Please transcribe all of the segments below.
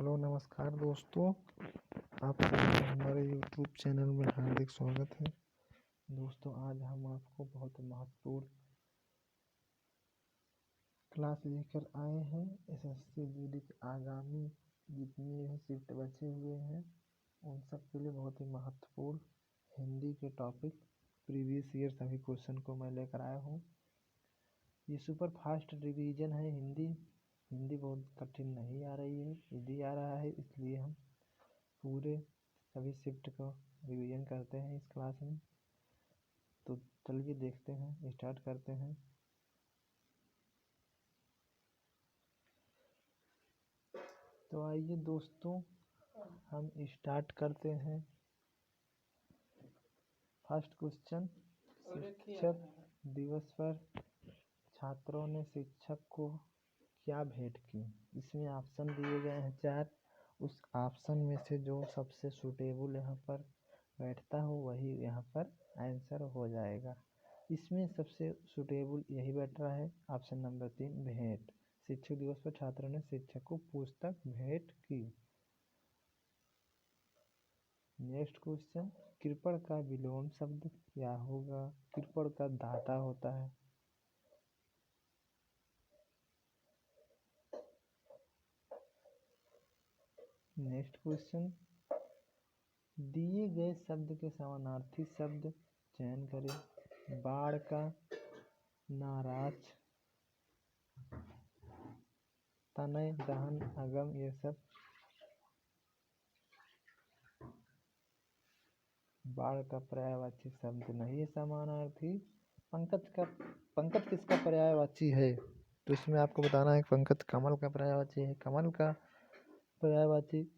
Hello नमस्कार दोस्तों, आप सभी का हमारे यूट्यूब चैनल में हार्दिक स्वागत है। दोस्तों, आज हम आपको बहुत महत्वपूर्ण क्लास लेकर आए हैं। एसएससी जीडी के आगामी जितनी भी शिफ्ट बचे हुए हैं उन सब के लिए बहुत ही महत्वपूर्ण हिंदी के टॉपिक प्रीवियस ईयर सभी क्वेश्चन को मैं लेकर आया हूँ। ये सुपर फास्ट रिवीजन है। हिंदी बहुत कठिन नहीं आ रही है, इजी आ रहा है, इसलिए हम पूरे सभी शिफ्ट का रिवीजन करते हैं इस क्लास में। तो चलिए देखते हैं, स्टार्ट करते हैं। तो आइए दोस्तों, हम स्टार्ट करते हैं। फर्स्ट क्वेश्चन, शिक्षक दिवस पर छात्रों ने शिक्षक को क्या भेंट की। इसमें ऑप्शन दिए गए हैं 4। उस ऑप्शन में से जो सबसे सूटेबल यहाँ पर बैठता हो वही यहाँ पर आंसर हो जाएगा। इसमें सबसे सूटेबल यही बैठ रहा है, ऑप्शन नंबर 3 भेंट। शिक्षक दिवस पर छात्रों ने शिक्षक को पुस्तक भेंट की। नेक्स्ट क्वेश्चन, कृपण का विलोम शब्द क्या होगा। कृपण का दाता होता है। नेक्स्ट क्वेश्चन, दिए गए शब्द के समानार्थी शब्द चयन करें। बाढ़ का नाराज, तनय, दहन, अगम, ये सब बाढ़ का पर्यायवाची शब्द नहीं है समानार्थी। पंकज किसका पर्यायवाची है, तो इसमें आपको बताना है पंकज कमल का पर्यायवाची है। कमल का पर्यायवाची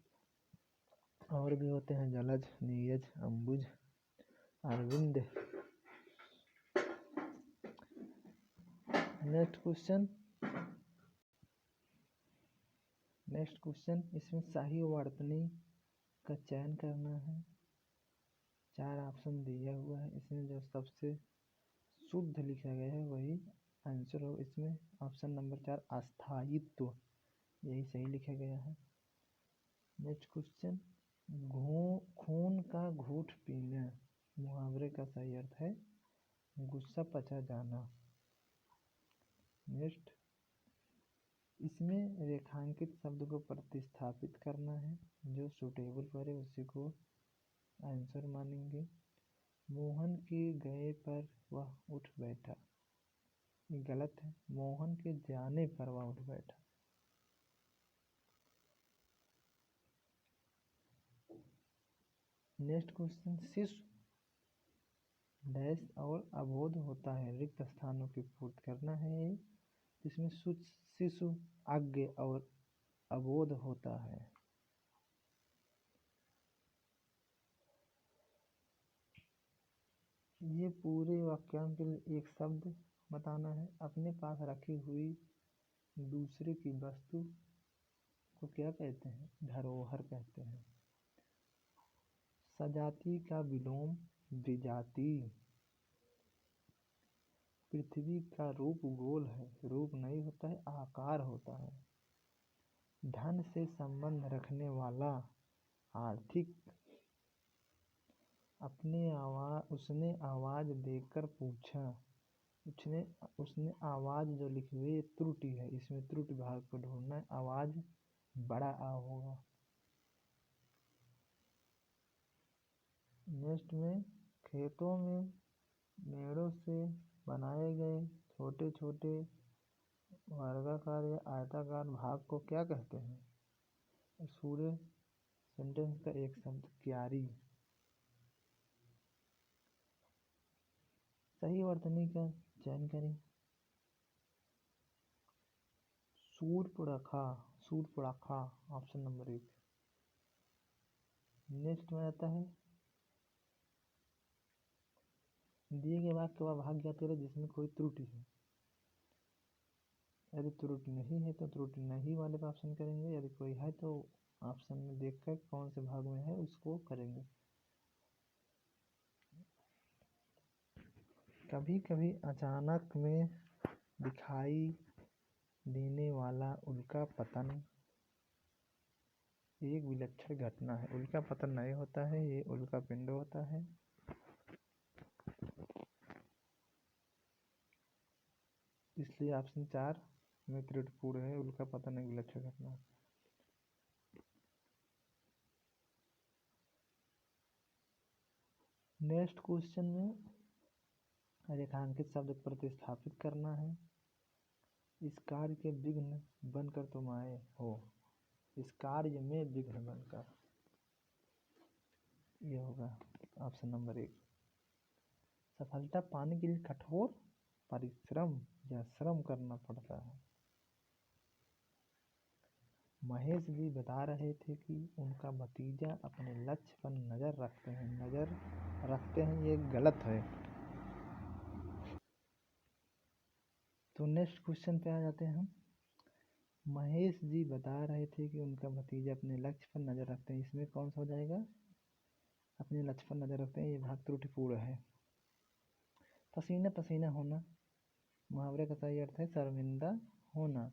और भी होते हैं, जलज, नीरज, अंबुज, अरविंद। नेक्स्ट क्वेश्चन, इसमें सही वर्तनी का चयन करना है। 4 ऑप्शन दिया हुआ है, इसमें जो सबसे शुद्ध लिखा गया है वही आंसर हो। इसमें ऑप्शन नंबर 4 अस्थायित्व, यही सही लिखा गया है। नेक्स्ट क्वेश्चन, खून का घूंट पीना, मुहावरे का सही अर्थ है गुस्सा पचा जाना। नेक्स्ट, इसमें रेखांकित शब्द को प्रतिस्थापित करना है, जो सूटेबल पड़े उसी को आंसर मानेंगे। मोहन के गए पर वह उठ बैठा, ये गलत है। मोहन के जाने पर वह उठ बैठा। नेक्स्ट क्वेश्चन, शिशु डैश और अबोध होता है, रिक्त स्थानों की पूर्ति करना है। इसमें शिशु अज्ञ और अबोध होता है। ये पूरे वाक्यांश के लिए एक शब्द बताना है। अपने पास रखी हुई दूसरे की वस्तु को क्या कहते हैं, धरोहर कहते हैं। सजाति का विलोम विजाति। पृथ्वी का रूप गोल है, रूप नहीं होता है, आकार होता है। धन से संबंध रखने वाला आर्थिक। उसने आवाज देकर पूछा, उसने आवाज जो लिखी हुई त्रुटि है, इसमें त्रुटि भाग को ढूंढना है। आवाज बड़ा आ होगा। नेक्स्ट में, खेतों में मेड़ों से बनाए गए छोटे छोटे वर्गाकार या आयताकार भाग को क्या कहते हैं। पूरे सेंटेंस का एक शब्द क्यारी। सही वर्तनी का चयन करें। Shurpanakha option number 1। नेक्स्ट में आता है, दिए गए वाक्य वह भाग ज्ञात करें जिसमें कोई त्रुटि है। यदि त्रुटि नहीं है तो त्रुटि नहीं वाले पर ऑप्शन करेंगे, यदि कोई है तो ऑप्शन में देखकर कौन से भाग में है उसको करेंगे। कभी कभी अचानक में दिखाई देने वाला उल्का पतन, एक विलक्षण घटना है। उल्का पतन नहीं होता है, ये उल्का पिंड होता है। इसलिए ऑप्शन 4 में त्रुटिपूर्ण है, उल्का पतन एक विलक्षण घटना है। नेक्स्ट क्वेश्चन में रेखांकित शब्द प्रतिस्थापित करना है। इस कार्य के विघ्न बनकर तुम आए हो, इस कार्य में विघ्न बनकर, ये होगा ऑप्शन नंबर 1। सफलता पाने के लिए कठोर परिश्रम या श्रम करना पड़ता है। महेश जी बता रहे थे कि उनका भतीजा अपने लक्ष्य पर नजर रखते हैं, ये गलत है। तो नेक्स्ट क्वेश्चन पे आ जाते हैं हम। महेश जी बता रहे थे कि उनका भतीजा अपने लक्ष्य पर नजर रखते हैं, इसमें कौन सा हो जाएगा? अपने लक्ष्य पर नजर रखते हैं, ये भाग त्रुटिपूर्ण है। पसीना पसीना होना, मुहावरे का सही अर्थ है शर्मिंदा होना।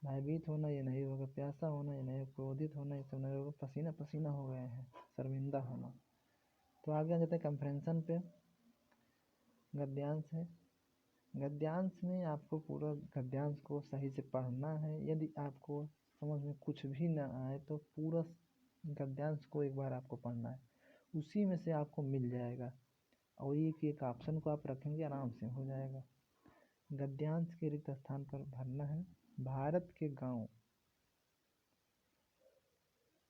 भयभीत होना ये नहीं होगा, प्यासा होना ये नहीं, क्रोधित होना ये सब नहीं होगा, पसीना पसीना हो गए हैं, शर्मिंदा होना। तो आगे आ जाते हैं कंप्रेंशन पे। गद्यांश है। गद्यांश में आपको पूरा गद्यांश को सही से पढ़ना है। यदि आपको समझ में कुछ भी ना आए तो पूरा गद्यांश को एक बार आपको पढ़ना है, उसी में से आपको मिल जाएगा और एक ऑप्शन को आप रखेंगे, आराम से हो जाएगा। गद्यांश के रिक्त स्थान पर भरना है। भारत के गांव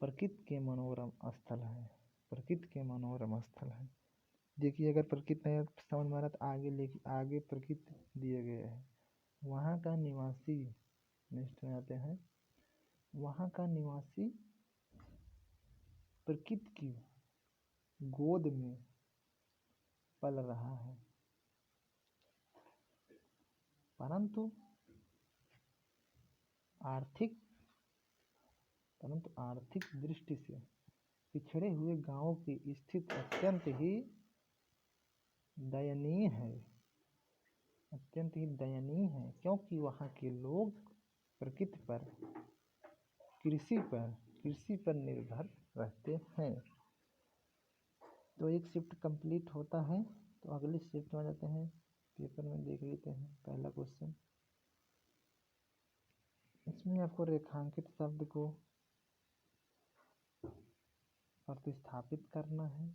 प्रकृति के मनोरम स्थल है, प्रकृति के मनोरम स्थल है। देखिए अगर प्रकृति नहीं समझ में आ रहा तो आगे प्रकृति दिए गए हैं। वहाँ का निवासी, नेक्स्ट में आते हैं, वहाँ का निवासी प्रकृति की गोद में पल रहा है, परंतु आर्थिक दृष्टि से पिछड़े हुए गांवों की स्थिति अत्यंत ही दयनीय है, क्योंकि वहाँ के लोग प्रकृति पर, कृषि पर निर्भर रहते हैं। तो एक शिफ्ट कंप्लीट होता है। तो अगली शिफ्ट में आ जाते हैं, पेपर में देख लेते हैं पहला क्वेश्चन। इसमें आपको रेखांकित शब्द को प्रतिस्थापित करना है।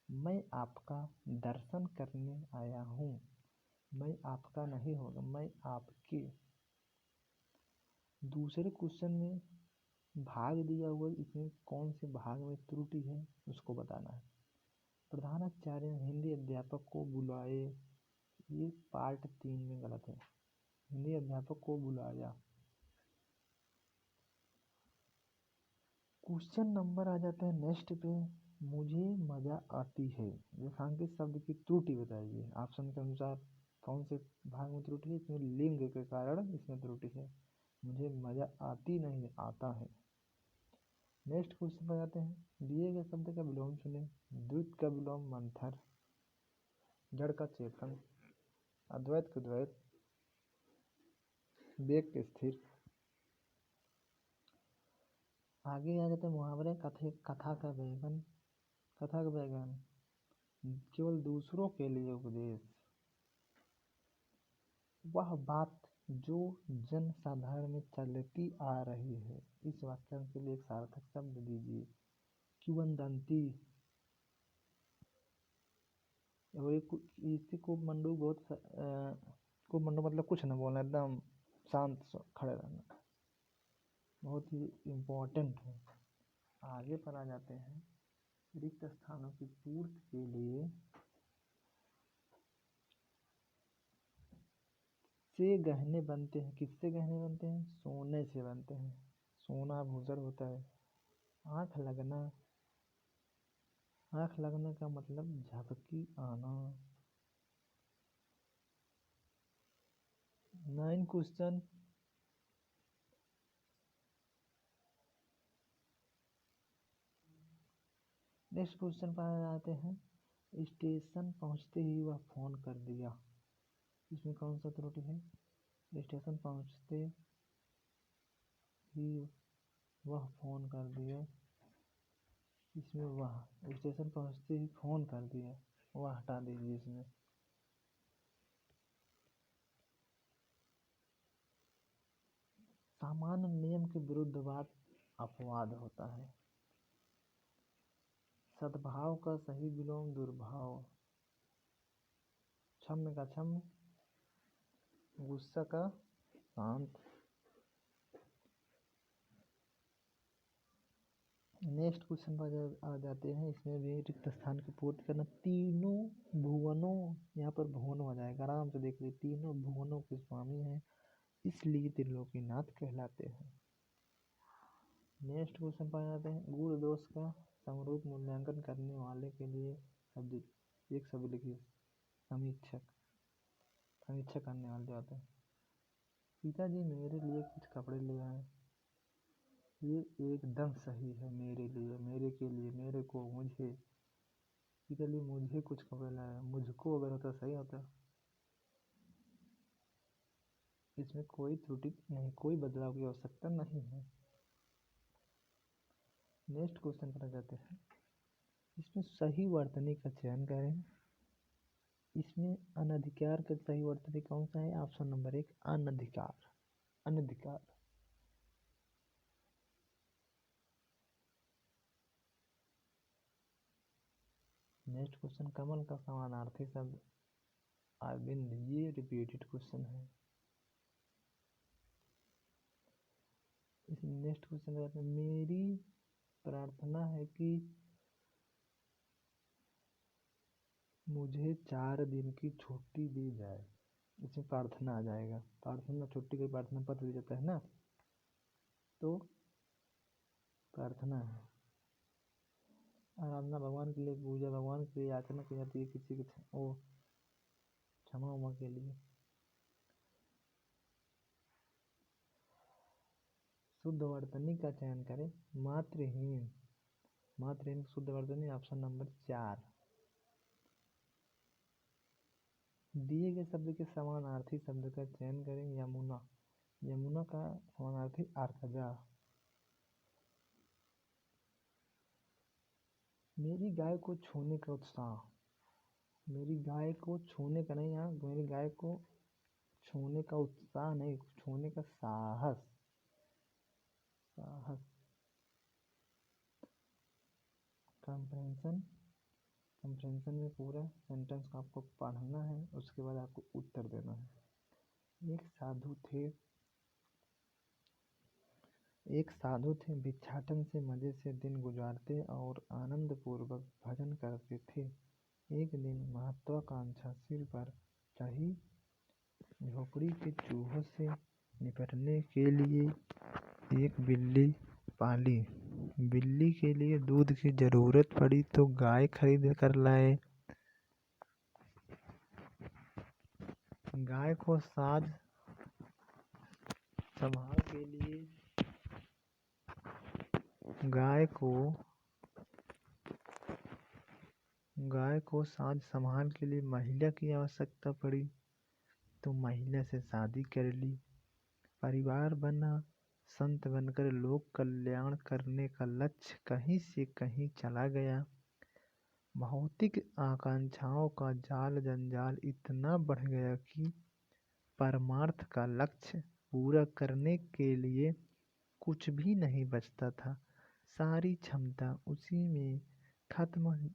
मैं आपका दर्शन करने आया हूँ, मैं आपका नहीं होगा, मैं आपके। दूसरे क्वेश्चन में भाग दिया हुआ, इसमें कौन से भाग में त्रुटि है उसको बताना है। प्रधानाचार्य हिंदी अध्यापक को बुलाए, ये पार्ट 3 में गलत है। हिंदी अध्यापक को बुलाया। क्वेश्चन नंबर आ जाता है नेक्स्ट पे, मुझे मजा आती है। रेखांकित शब्द की त्रुटि बताइए। ऑप्शन के अनुसार कौन से भाग में त्रुटि है? इसमें लिंग के कारण इसमें त्रुटि है। मुझे मजा आती नहीं, आता है। नेक्स्ट क्वेश्चन पर जाते हैं। दिए गए शब्द का विलोम चुने। द्वैत का विलोम मंथर, जड़ का चेतन, अद्वैत का द्वैत, वेग के स्थिर। आगे आ जाते हैं मुहावरे। कथा का वैगन, केवल दूसरों के लिए उपदेश, वह बात जो जन साधारण में चलती आ रही है। इस वाक्यांश के लिए एक सार्थक शब्द दीजिए। किंवदंती, और इसी को मंडू मतलब कुछ ना बोलना, एकदम शांत खड़े रहना, बहुत ही इम्पोर्टेंट है। आगे पर आ जाते हैं। रिक्त स्थानों की पूर्ति के लिए से गहने बनते हैं। किससे गहने बनते हैं? सोने से बनते हैं। सोना भूषण होता है। आँख लगना का मतलब झपकी आना। 9 क्वेश्चन। नेक्स्ट क्वेश्चन पर आ जाते हैं। स्टेशन पहुंचते ही वह फोन कर दिया, इसमें कौन सा त्रुटि है? स्टेशन पहुंचते ही वह फ़ोन कर दिया। इसमें वह स्टेशन पहुँचते ही फ़ोन कर दिया, वह हटा दीजिए इसमें। सामान्य नियम के विरुद्ध बात अपवाद होता है। सद्भाव का सही विलोम दुर्भाव, क्षम्य का क्षम्य, गुस्सा का शांत। नेक्स्ट क्वेश्चन पर आ जाते हैं। इसमें भी रिक्त स्थान की पूर्ति करना। तीनों भुवनों, यहाँ पर भुवन हो जाएगा, आराम से देख लीजिए। तीनों भुवनों के स्वामी हैं, इसलिए त्रिलोकीनाथ कहलाते हैं। नेक्स्ट क्वेश्चन पर आते हैं। गुण दोष का समरूप मूल्यांकन करने वाले के लिए शब्द, एक शब्द लिखिए, समीक्षक। समीक्षा करने वाले जो आते हैं। पिताजी मेरे लिए कुछ कपड़े ले आए। ये एकदम सही है, मेरे लिए, मेरे के लिए, मेरे को, मुझे। पिताजी मुझे कुछ कपड़े लाए, मुझको अगर होता सही होता। इसमें कोई त्रुटि नहीं, कोई बदलाव की आवश्यकता नहीं है। नेक्स्ट क्वेश्चन पर जाते हैं। इसमें सही वर्तनी का चयन करें। इसमें अनधिकार का सही वर्तनी कौन सा है? Option number 1, अनधिकार। अनधिकार। नेक्स्ट क्वेश्चन, कमल का समानार्थी शब्द अरविंद। ये रिपीटेड क्वेश्चन है। नेक्स्ट क्वेश्चन कहते हैं, मेरी प्रार्थना है कि मुझे 4 दिन की छुट्टी दी जाए। इसमें प्रार्थना आ जाएगा। प्रार्थना, छुट्टी का प्रार्थना पत्र दिया जाता है ना, तो प्रार्थना है। आराधना भगवान के लिए, पूजा भगवान के लिए, याचना की जाती है किसी के वो क्षमा उमा के लिए। शुद्ध वर्तनी का चयन करें। मातृहीन। मातृहीन शुद्ध वर्तनी ऑप्शन नंबर 4। दिए गए शब्द के समानार्थी शब्द का चयन करें। यमुना। यमुना का समानार्थी अर्कजा। मेरी गाय को छूने का उत्साह। मेरी गाय को छूने का नहीं, यहाँ मेरी गाय को छूने का उत्साह नहीं, छूने का साहस। साहस। कंप्रेंशन। कंप्रेंशन में पूरा सेंटेंस को आपको पढ़ना है, उसके बाद आपको उत्तर देना है। एक साधु थे, भिक्षाटन से मजे से दिन गुजारते और आनंद पूर्वक भजन करते थे। एक दिन महत्वाकांक्षा सिर पर चढ़ी। झोपड़ी के चूहों से निपटने के लिए एक बिल्ली पाली। बिल्ली के लिए दूध की जरूरत पड़ी तो गाय खरीद कर लाए। गाय को साज संभाल के लिए साज संभाल के लिए महिला की आवश्यकता पड़ी तो महिला से शादी कर ली। परिवार बना। संत बनकर लोक कल्याण करने का लक्ष्य कहीं से कहीं चला गया। भौतिक आकांक्षाओं का जाल जंजाल इतना बढ़ गया कि परमार्थ का लक्ष्य पूरा करने के लिए कुछ भी नहीं बचता था। सारी क्षमता उसी में खत्म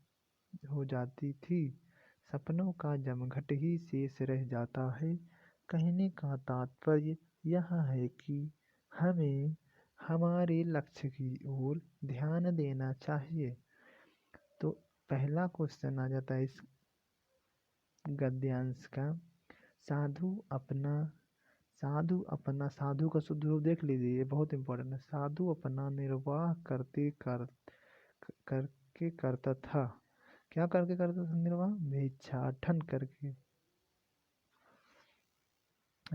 हो जाती थी। सपनों का जमघट ही शेष रह जाता है। कहने का तात्पर्य यह है कि हमें हमारे लक्ष्य की ओर ध्यान देना चाहिए। तो पहला क्वेश्चन आ जाता है इस गद्यांश का। साधु का शुद्ध रूप देख लीजिए, ये बहुत इंपॉर्टेंट है। साधु अपना निर्वाह करके करता था। क्या करके करता था निर्वाह? भिक्षाटन करके।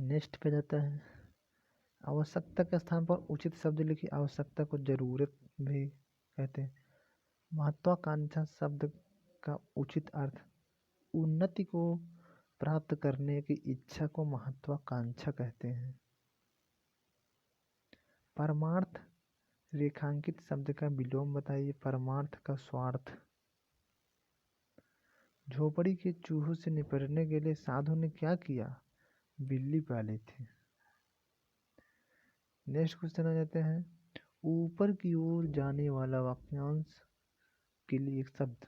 नेक्स्ट पे जाता है। आवश्यकता के स्थान पर उचित शब्द लिखिए। आवश्यकता को जरूरत भी कहते हैं। महत्वाकांक्षा शब्द का उचित अर्थ, उन्नति को प्राप्त करने की इच्छा को महत्वाकांक्षा कहते हैं। परमार्थ रेखांकित शब्द का विलोम बताइए। परमार्थ का स्वार्थ। झोपड़ी के चूहों से निपटने के लिए साधु ने क्या किया? बिल्ली पाली थी। नेक्स्ट क्वेश्चन आ जाते हैं। ऊपर की ओर जाने वाला वाक्यांश के लिए एक शब्द।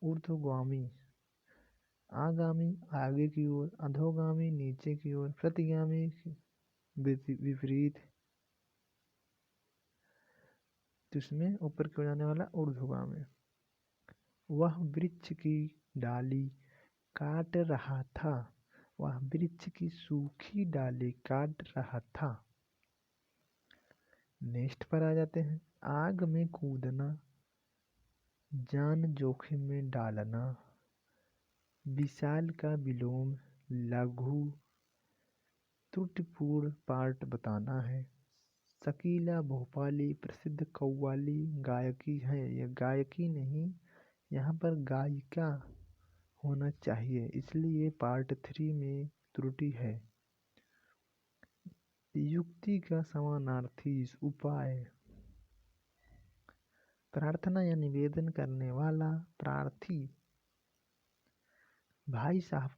ऊर्ध्वगामी, आगामी आगे की ओर, अधोगामी नीचे की ओर, प्रतिगामी विपरीत। तो इसमें ऊपर की ओर जाने वाला ऊर्ध्वगामी। वह वृक्ष की डाली काट रहा था। वह वृक्ष की सूखी डाली काट रहा था। नेक्स्ट पर आ जाते हैं। आग में कूदना, जान जोखिम में डालना। विशाल का विलोम लघु। त्रुटिपूर्ण पाठ बताना है। शकीला भोपाली प्रसिद्ध कव्वाली गायकी है। यह गायकी नहीं, यहाँ पर गायिका होना चाहिए, इसलिए पार्ट 3 में त्रुटि है। युक्ति का समानार्थी उपाय। प्रार्थना या निवेदन करने वाला प्रार्थी। भाई साहब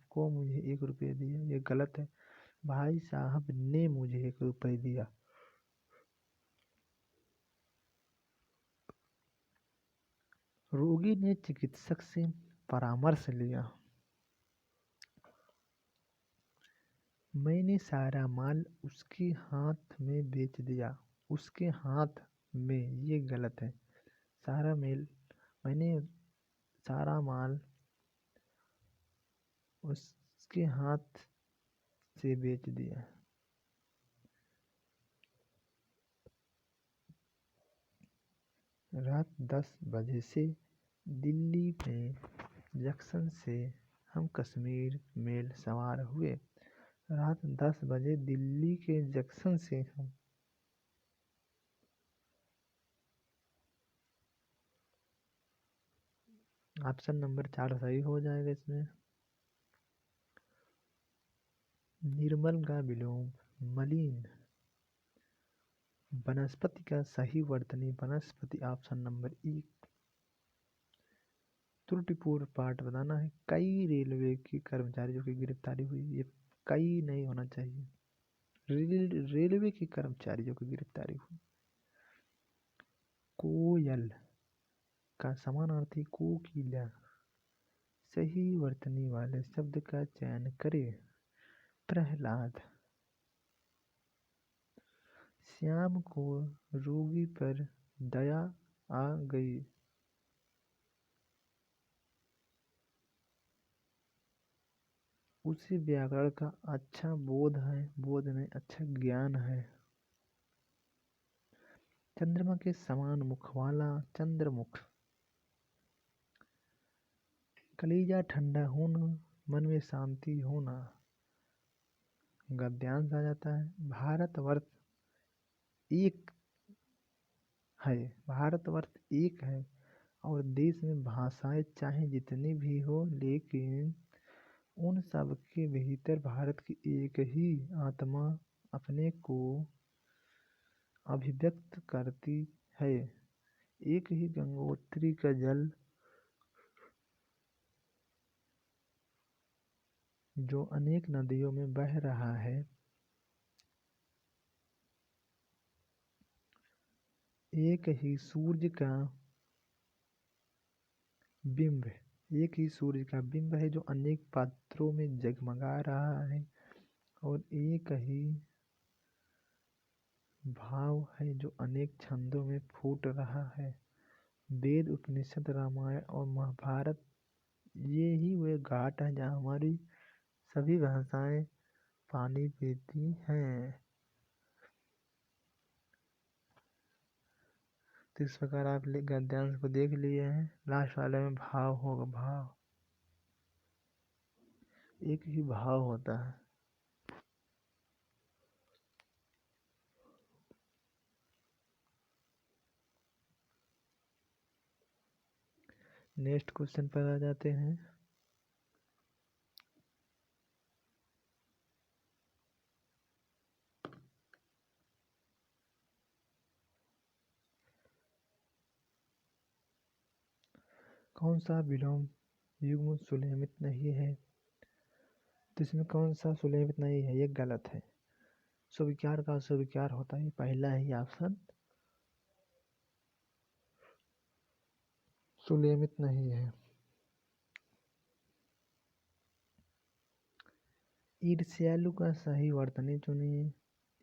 को मुझे 1 रुपये दिया, ये गलत है। भाई साहब ने मुझे 1 रुपये दिया। रोगी ने चिकित्सक से परामर्श लिया। मैंने सारा माल उसके हाथ में बेच दिया। उसके हाथ में, ये गलत है। मैंने सारा माल उसके हाथ से बेच दिया। रात 10 बजे से दिल्ली में जंक्शन से हम कश्मीर मेल सवार हुए। रात 10 बजे दिल्ली के जंक्शन से हम ऑप्शन नंबर 4 सही हो जाएगा इसमें। निर्मल का विलोम मलिन। वनस्पति का सही वर्तनी वनस्पति, ऑप्शन नंबर 1। त्रुटिपूर्ण पाठ बताना है। कई रेलवे के कर्मचारियों की गिरफ्तारी हुई। ये कई नहीं होना चाहिए, रेलवे के कर्मचारियों की गिरफ्तारी हुई। कोयल का समानार्थी कोकिला। सही वर्तनी वाले शब्द का चयन करें। प्रहलाद। श्याम को रोगी पर दया आ गई। उसे व्याकरण का अच्छा बोध नहीं, अच्छा ज्ञान है। चंद्रमा के समान मुख वाला चंद्रमुख। कलेजा ठंडा होना, मन में शांति होना। गद्यांश आ जाता है। भारतवर्ष एक है और देश में भाषाएं चाहे जितनी भी हो, लेकिन उन सब के भीतर भारत की एक ही आत्मा अपने को अभिव्यक्त करती है। एक ही गंगोत्री का जल जो अनेक नदियों में बह रहा है। एक ही सूर्य का बिंब है जो अनेक पात्रों में जगमगा रहा है। और एक ही भाव है जो अनेक छंदों में फूट रहा है। वेद, उपनिषद, रामायण और महाभारत, ये ही वे घाट है जहाँ हमारी सभी भाषाएं पानी पीती हैं। तो इस प्रकार आप गद्यांश को देख लिए हैं। लास्ट वाले में भाव होगा। भाव, एक ही भाव होता है। नेक्स्ट क्वेश्चन पर आ जाते हैं। कौन सा विलोम युग्म सुलेमित नहीं है? तो इसमें कौन सा सुलेमित नहीं है, ये गलत है। स्वीकार का स्वीकार होता है, पहला ही ऑप्शन सुलेमित नहीं है। ईर्ष्यालु का सही वर्तनी चुनिए।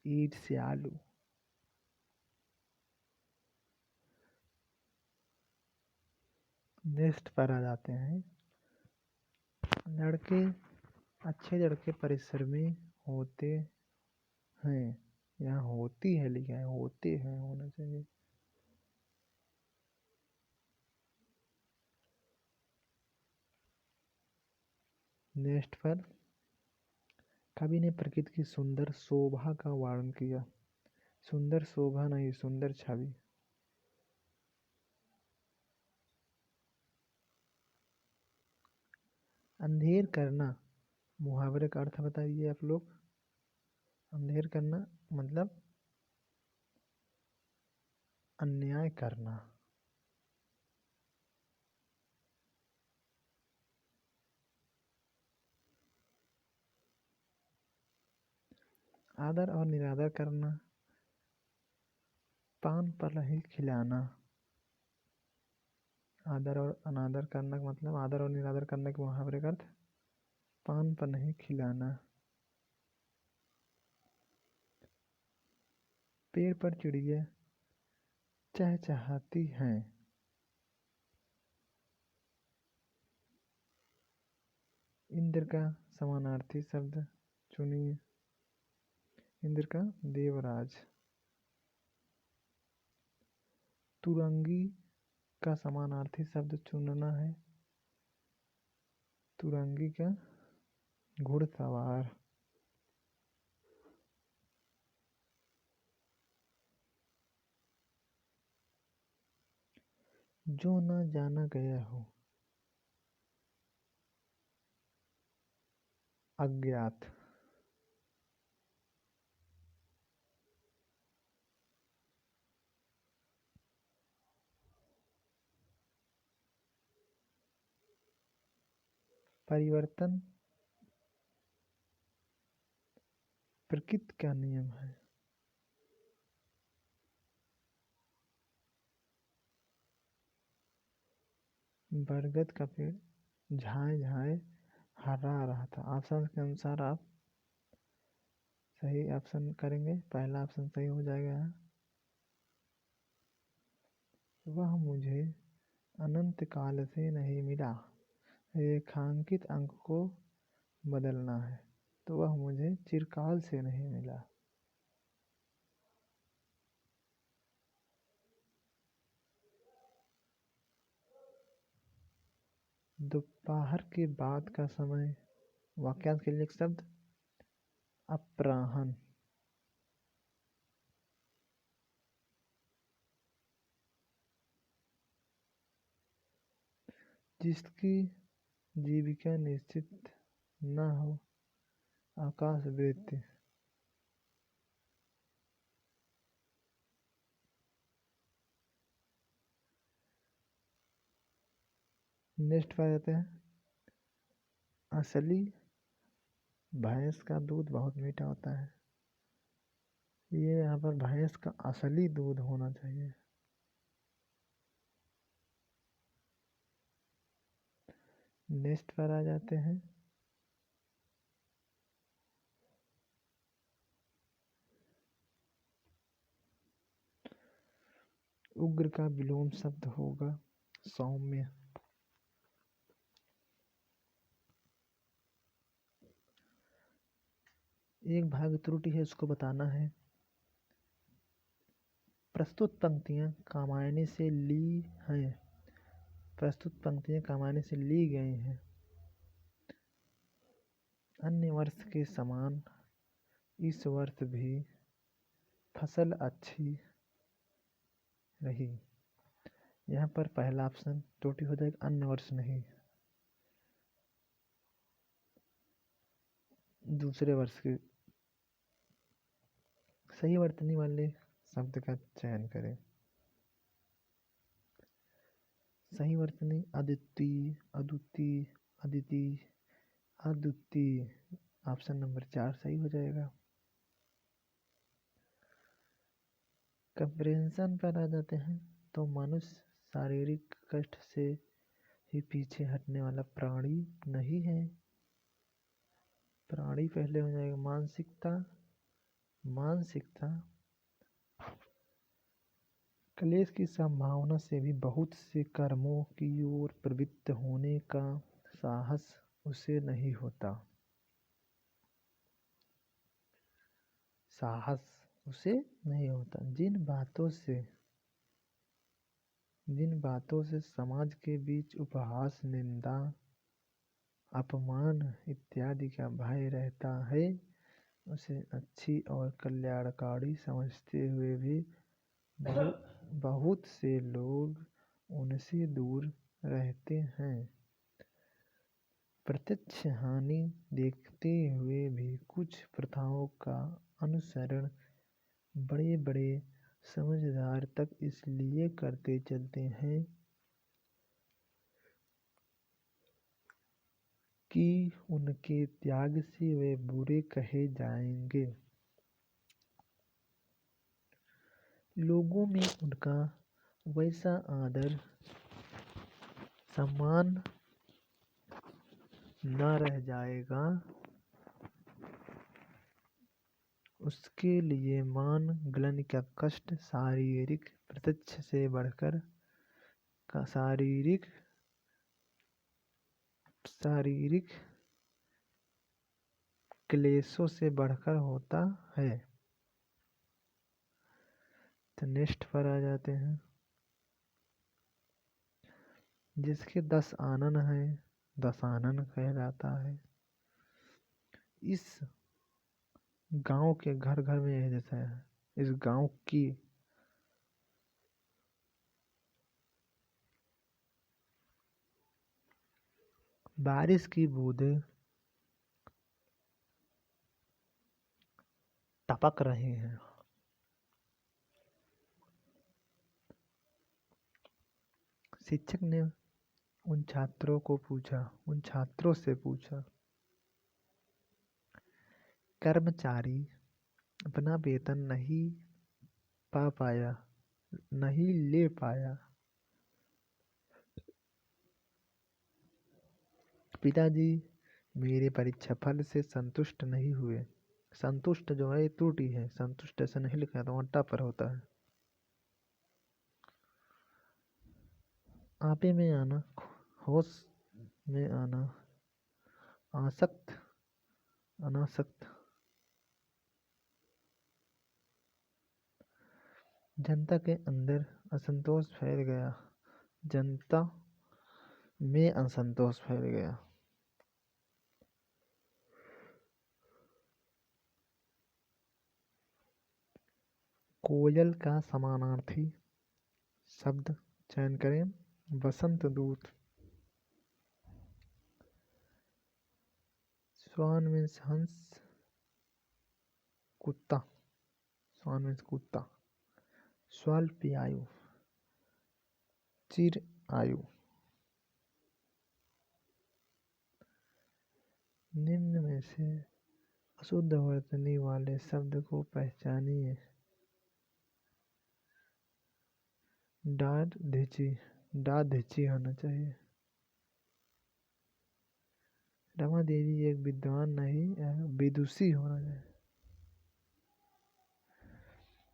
ईर्ष्यालु। नेक्स्ट पर आ जाते हैं। लड़के अच्छे लड़के परिश्रमी होते हैं, यहाँ होती है लिखा है, होते हैं होना चाहिए। नेक्स्ट पर कवि ने प्रकृति की सुंदर शोभा का वर्णन किया। सुंदर शोभा नहीं, सुंदर छवि। अंधेर करना मुहावरे का अर्थ बताइए आप लोग। अंधेर करना मतलब अन्याय करना। आदर और निरादर करना, पान पर नहीं खिलाना। आदर और अनादर करना का मतलब, आदर और निरादर करने के मुहावरे का अर्थ पान पर नहीं खिलाना। पेड़ पर चिड़िया चहचहाती हैं। इंद्र का समानार्थी शब्द चुनिए। इंद्र का देवराज। तुरंगी का समानार्थी शब्द चुनना है। तुरंगी का घुड़सवार। जो न जाना गया हो, अज्ञात। परिवर्तन प्रकृति का नियम है। बरगद का पेड़ झाए झाए हरा रहा था। ऑप्शन के अनुसार आप सही ऑप्शन करेंगे, पहला ऑप्शन सही हो जाएगा। वह मुझे अनंत काल से नहीं मिला, रेखांकित अंक को बदलना है, तो वह मुझे चिरकाल से नहीं मिला। दोपहर के बाद का समय, वाक्यांश के लिए एक शब्द अपराह्न। जिसकी जीविका निश्चित न हो, आकाशवृत्ति। नेक्स्ट पर जाते हैं। असली भैंस का दूध बहुत मीठा होता है, ये यहाँ पर भैंस का असली दूध होना चाहिए। नेक्स्ट पर आ जाते हैं। उग्र का विलोम शब्द होगा सौम्य। एक भाग त्रुटि है, उसको बताना है। प्रस्तुत पंक्तियां कामायनी से ली हैं। प्रस्तुत पंक्तियां कामायनी से ली गई हैं। अन्य वर्ष के समान इस वर्ष भी फसल अच्छी रही। यहाँ पर पहला ऑप्शन त्रुटि हो जाएगा, अन्य वर्ष नहीं, दूसरे वर्ष की। सही वर्तनी वाले शब्द का चयन करें। सही वर्तनी अद्वितीय, अद्वितीय, अद्वितीय, अद्वितीय। ऑप्शन नंबर 4 सही हो जाएगा। कंप्रेंशन पर आ जाते हैं तो मनुष्य शारीरिक कष्ट से ही पीछे हटने वाला प्राणी नहीं है। प्राणी पहले हो जाएगा। मानसिकता, मानसिकता क्लेश की संभावना से भी बहुत से कर्मों की ओर प्रवृत्त होने का साहस उसे नहीं होता। साहस उसे नहीं होता। जिन बातों से समाज के बीच उपहास, निंदा, अपमान इत्यादि का भय रहता है, उसे अच्छी और कल्याणकारी समझते हुए भी बहुत से लोग उनसे दूर रहते हैं। प्रत्यक्ष हानि देखते हुए भी कुछ प्रथाओं का अनुसरण बड़े बड़े समझदार तक इसलिए करते चलते हैं कि उनके त्याग से वे बुरे कहे जाएंगे। लोगों में उनका वैसा आदर सम्मान न रह जाएगा। उसके लिए मान गलन का कष्ट शारीरिक प्रत्यक्ष से बढ़कर शारीरिक क्लेशों से बढ़कर होता है। तो नेक्स्ट पर आ जाते हैं। जिसके 10 आनन है दशानन कहलाता है। इस गांव के घर घर में यह जैसा है। इस गांव की बारिश की बूंदें टपक रही हैं। शिक्षक ने उन छात्रों से पूछा, कर्मचारी अपना वेतन नहीं ले पाया। पिताजी मेरे परीक्षा फल से संतुष्ट नहीं हुए। संतुष्ट जो है त्रुटि है, संतुष्ट ऐसा नहीं लिखा तो अट्टा पर होता है। आपे में आना, होश में आना, आसक्त, अनासक्त। जनता के अंदर असंतोष फैल गया। जनता में असंतोष फैल गया। कोयल का समानार्थी शब्द चयन करें। बसंत दूत। स्वान मीन्स हंस, कुत्ता। स्वान मीन्स कुत्ता। स्वल्प आयु, चिर आयु। निम्न में से अशुद्ध वर्तनी वाले शब्द को पहचानिए। डा धिची होना चाहिए। रमा देवी एक विद्वान नहीं, विदुषी होना चाहिए।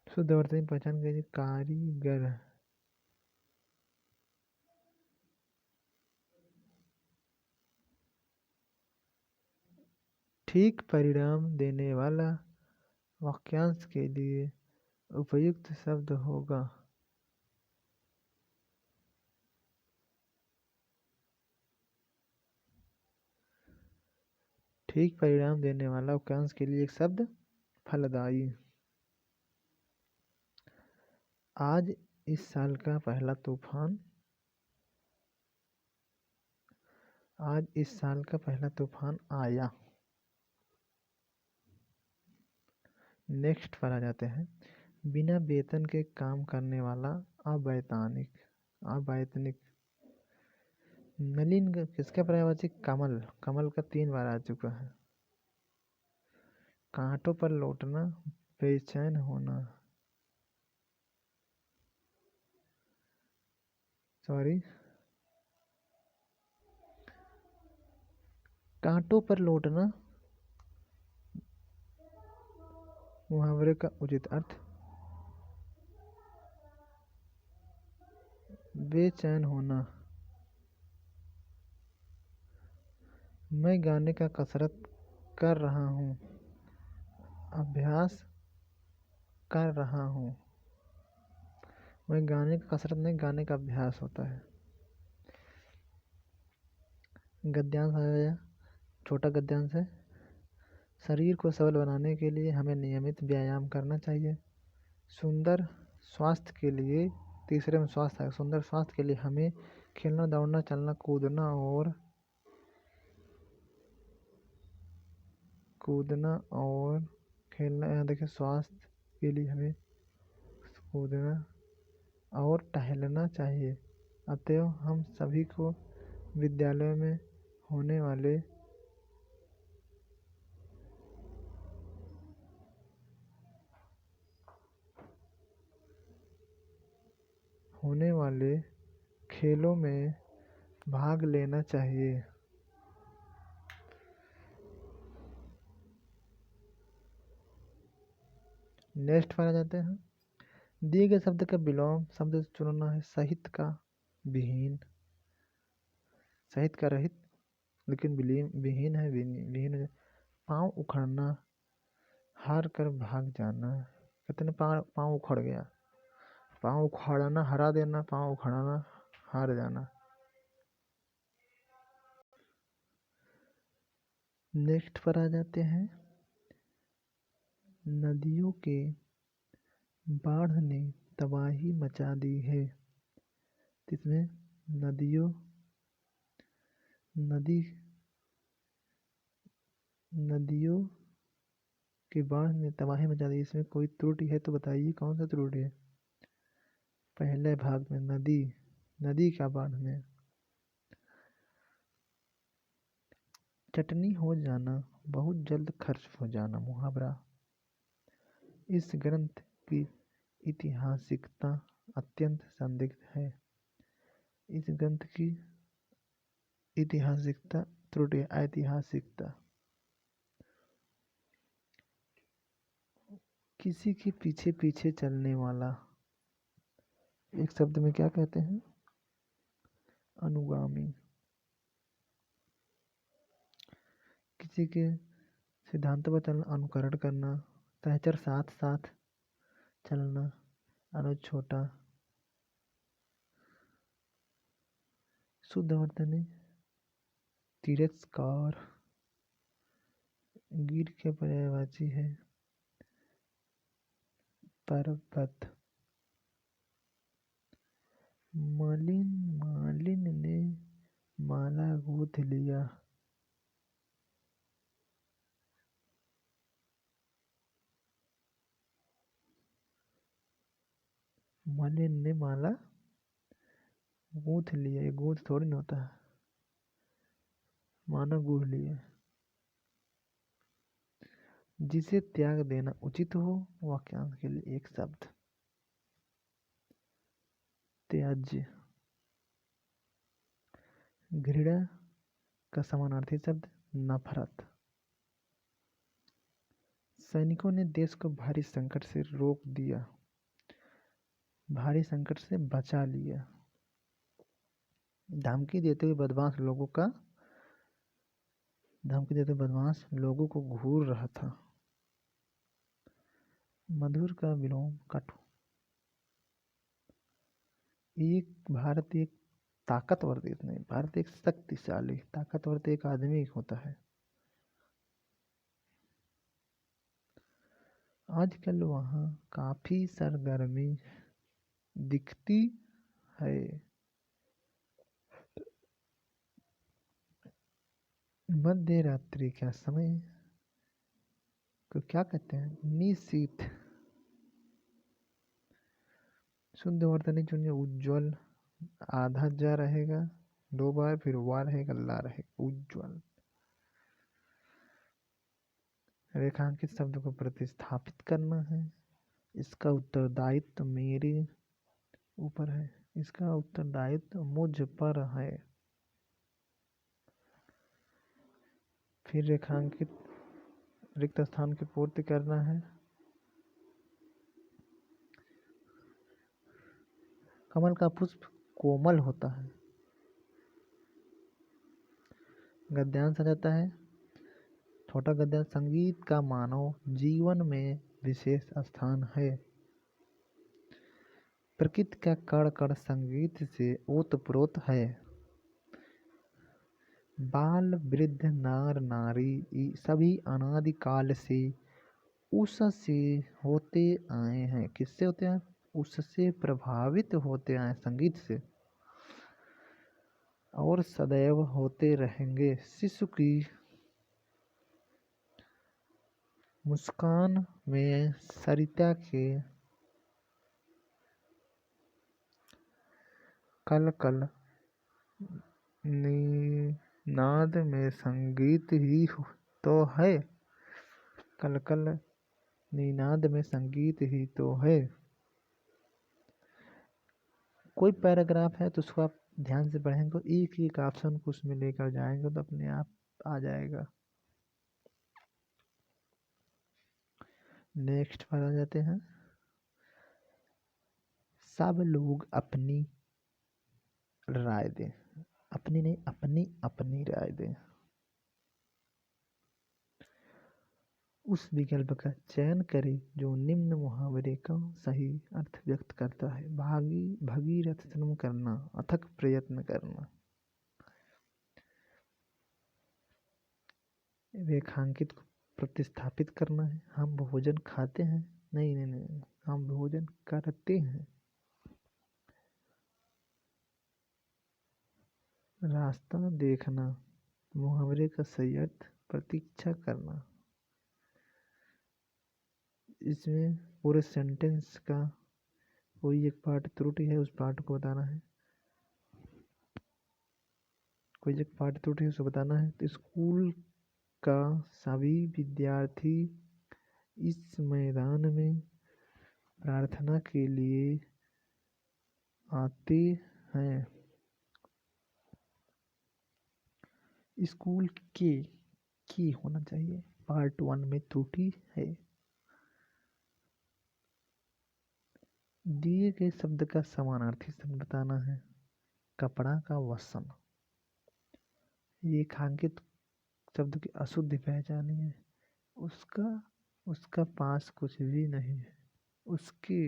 शुद्ध वर्तनी पहचान कीजिए। कारीगर, ठीक परिणाम देने वाला वाक्यांश के लिए उपयुक्त शब्द होगा। ठीक परिणाम देने वाला वाक्यांश के लिए एक शब्द फलदायी। आज इस साल का पहला तूफान आया। नेक्स्ट पर आ जाते हैं। बिना वेतन के काम करने वाला अवैतनिक। नलिन किसका पर्यायवाची? कमल। कमल का 3 बार आ चुका है। कांटों पर लौटना, बेचैन होना, सॉरी, कांटों पर लौटना मुहावरे का उचित अर्थ बेचैन होना। मैं गाने का कसरत कर रहा हूँ, अभ्यास कर रहा हूँ। मैं गाने का कसरत नहीं, गाने का अभ्यास होता है। गद्यांश आ गया, छोटा गद्यांश है। शरीर को सबल बनाने के लिए हमें नियमित व्यायाम करना चाहिए। सुंदर स्वास्थ्य के लिए, तीसरे में स्वास्थ्य है, सुंदर स्वास्थ्य के लिए हमें खेलना, दौड़ना, चलना, कूदना और खेलना। यहाँ देखिए, स्वास्थ्य के लिए हमें कूदना और टहलना चाहिए। अतएव हम सभी को विद्यालय में होने वाले खेलों में भाग लेना चाहिए। नेक्स्ट पर आ जाते हैं। दिए गए शब्द का विलोम शब्द चुनना है। सहित का विहीन, सहित का रहित, लेकिन विहीन है, विहीन है। पाँव उखड़ना, हार कर भाग जाना। कहते हैं पाँव उखड़ गया। पाँव उखाड़ना, हरा देना, पाँव उखाड़ना, हार जाना। नेक्स्ट पर आ जाते हैं। नदियों के बाढ़ ने तबाही मचा दी है। इसमें नदियों के बाढ़ ने तबाही मचा दी। इसमें कोई त्रुटि है तो बताइए कौन सा त्रुटि है? पहले भाग में नदी का बाढ़ में। चटनी हो जाना, बहुत जल्द खर्च हो जाना, मुहावरा। इस ग्रंथ की ऐतिहासिकता अत्यंत संदिग्ध है। इस ग्रंथ की ऐतिहासिकता, त्रुटि, ऐतिहासिकता। किसी के पीछे पीछे चलने वाला, एक शब्द में क्या कहते हैं? अनुगामी। किसी के सिद्धांतों पर चलना, अनुकरण करना। सहचर, साथ साथ चलना, अनुज, छोटा। शुद्ध वर्तनी, तिरस्कार। गिर के पर्यायवाची है पर्वत। मालिन ने माला गूंथ लिया। मालिन ने माला गूंथ लिया। ये गूंथ थोड़ी ना होता है, मानो गूंथ लिया। जिसे त्याग देना उचित हो, वाक्यांश के लिए एक शब्द त्याज्य। घृणा का समानार्थी शब्द नफरत। सैनिकों ने देश को भारी संकट से रोक दिया, भारी संकट से बचा लिया। धमकी देते हुए बदमाश लोगों को घूर रहा था। मधुर का विलोम कटु। भारत एक ताकतवर देश नहीं, भारत एक शक्तिशाली, ताकतवर तो एक आदमी होता है। आजकल वहाँ काफी सरगर्मी दिखती है। मध्य रात्रि का समय को क्या कहते हैं? निशीथ। शुद्ध वर्तनी चुनिए। उज्ज्वल, आधा जा रहेगा। 2 बार, फिर वा रहेगा, ला रहेगा, उज्ज्वल। रेखांकित शब्द को प्रतिस्थापित करना है। इसका उत्तरदायित्व मेरे ऊपर है, इसका उत्तरदायित्व मुझ पर है। फिर रेखांकित रिक्त स्थान की पूर्ति करना है। कमल का पुष्प कोमल होता है। गद्यांश आ जाता है। छोटा गद्यांश, संगीत का मानव जीवन में विशेष स्थान है। प्रकृति का कण कण संगीत से ओतप्रोत है। बाल वृद्ध नार नारी सभी अनादि काल से उससे होते आए हैं। किससे होते हैं? उससे प्रभावित होते आए, संगीत से, और सदैव होते रहेंगे। शिशु की मुस्कान में सरिता के कल कल निनाद में संगीत ही तो है। कल कल निनाद में संगीत ही तो है। कोई पैराग्राफ है तो उसको आप ध्यान से पढ़ेंगे तो एक एक ऑप्शन को उसमें लेकर जाएंगे तो अपने आप आ जाएगा। नेक्स्ट पर आ जाते हैं। सब लोग अपनी राय दें, अपनी नहीं, अपनी अपनी राय दें। उस विकल्प का चयन करें जो निम्न मुहावरे का सही अर्थ व्यक्त करता है। भगीरथ श्रम करना, अथक प्रयत्न करना। रेखांकित को प्रतिस्थापित करना है। हम भोजन खाते हैं, नहीं नहीं नहीं, हम भोजन करते हैं। रास्ता देखना, मुहावरे का सही अर्थ प्रतीक्षा करना। इसमें पूरे सेंटेंस का कोई एक पार्ट त्रुटि है, उस पार्ट को बताना है। कोई एक पार्ट त्रुटि है, उसे बताना है। तो स्कूल का सभी विद्यार्थी इस मैदान में प्रार्थना के लिए आते हैं। स्कूल के होना चाहिए, पार्ट 1 में त्रुटि है। दिए गए शब्द का समानार्थी शब्द बताना है। कपड़ा का वसन। रेखांकित शब्द की अशुद्धि पहचानी है। उसका पास कुछ भी नहीं है, उसकी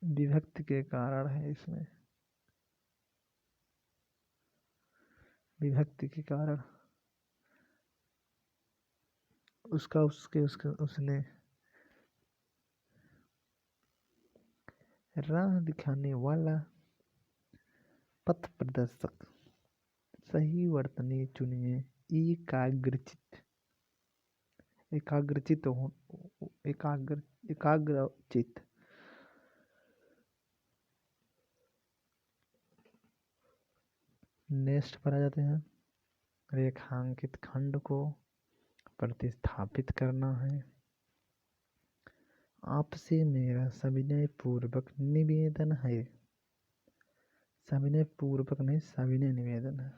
विभक्ति के कारण है। इसमें विभक्ति के कारण उसका उसके उसके उसने राह दिखाने वाला पथ प्रदर्शक। सही वर्तनी चुनिए। एकाग्रचित, एकाग्रचित हो, एकाग्रचित। नेक्स्ट पर आ जाते हैं। रेखांकित खंड को प्रतिस्थापित करना है। आपसे मेरा सविनय पूर्वक निवेदन है। सविनय पूर्वक नहीं, सविनय निवेदन है।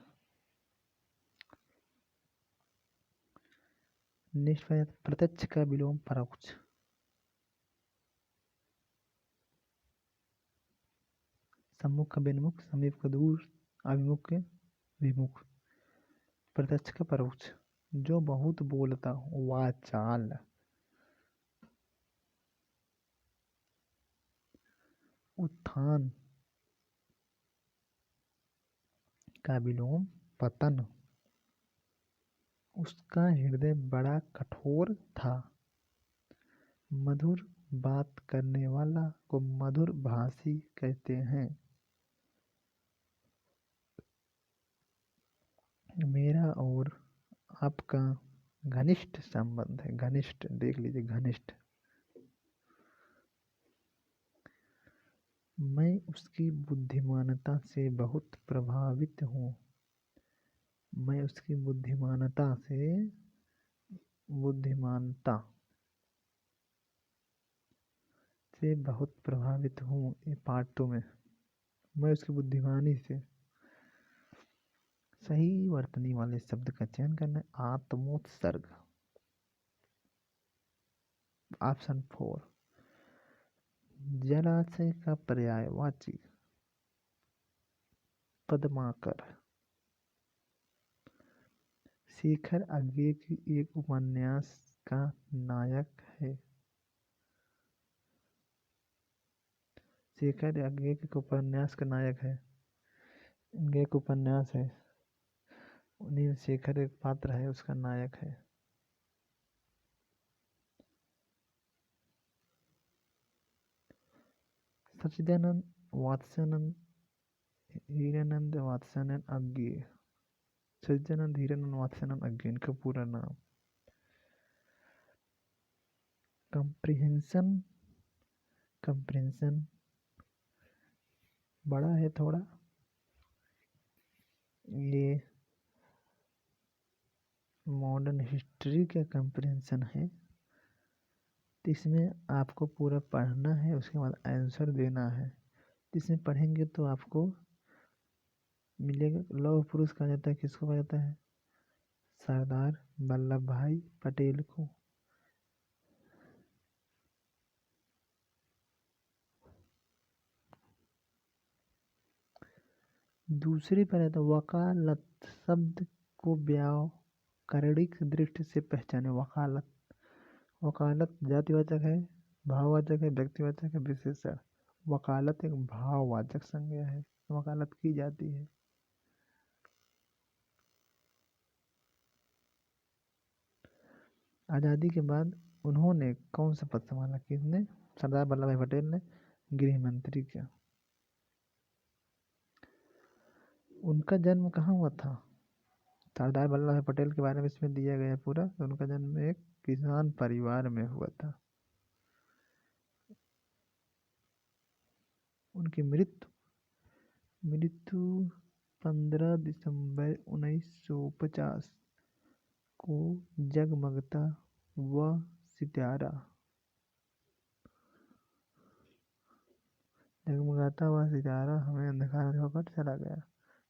नेक्स्ट पर प्रत्यक्ष का विलोम परोक्ष। सम्मुख का विन्मुख, समीप का दूर, अभिमुख के विमुख। प्रत्यक्ष का परोक्ष। जो बहुत बोलता हो वाचाल। उत्थान का विलोम पतन। उसका हृदय बड़ा कठोर था। मधुर बात करने वाला को मधुर भाषी कहते हैं। मेरा और आपका घनिष्ठ संबंध है। घनिष्ठ देख लीजिए, घनिष्ठ। मैं उसकी बुद्धिमानता से बहुत प्रभावित हूँ। मैं उसकी बुद्धिमानता से बहुत प्रभावित हूँ। ये पार्ट 2 में मैं उसकी बुद्धिमानी से। सही वर्तनी वाले शब्द का चयन करना है। आत्मोत्सर्ग, ऑप्शन 4। जलाशय का पर्यायवाची पद्माकर। शेखर आगे की एक उपन्यास का नायक है। शेखर आगे के उपन्यास का नायक है। इनके एक उपन्यास है, उन्हीं शेखर एक पात्र है, उसका नायक है। सच्चिदानंद वात्स्यानंद हीरानंद वात्स्यानंद अज्ञे। सच्चिदानंद हीरानंद वात्स्यानंद अज्ञे इनका पूरा नाम। कंप्रिहेंशन बड़ा है थोड़ा, ये मॉडर्न हिस्ट्री का कंप्रिहेंशन है। तो इसमें आपको पूरा पढ़ना है, उसके बाद आंसर देना है। जिसमें पढ़ेंगे तो आपको मिलेगा। लौह पुरुष कहा जाता है किसको कहा जाता है? सरदार वल्लभ भाई पटेल को। दूसरी पर आता वकालत शब्द को व्याकरणिक दृष्टि से पहचाने। वकालत जातिवाचक है, भाववाचक है, व्यक्तिवाचक है, विशेषण। वकालत एक भाववाचक संज्ञा है, वकालत की जाती है। आज़ादी के बाद उन्होंने कौन सा पद संभाला? किसने? सरदार वल्लभ भाई पटेल ने गृह मंत्री का। उनका जन्म कहाँ हुआ था? सरदार वल्लभ भाई पटेल के बारे में इसमें दिया गया पूरा। उनका जन्म एक किसान परिवार में हुआ था। उनकी मृत्यु 15 दिसंबर 1950 को जगमगता हुआ सितारा हमें अंधकार में होकर चला गया।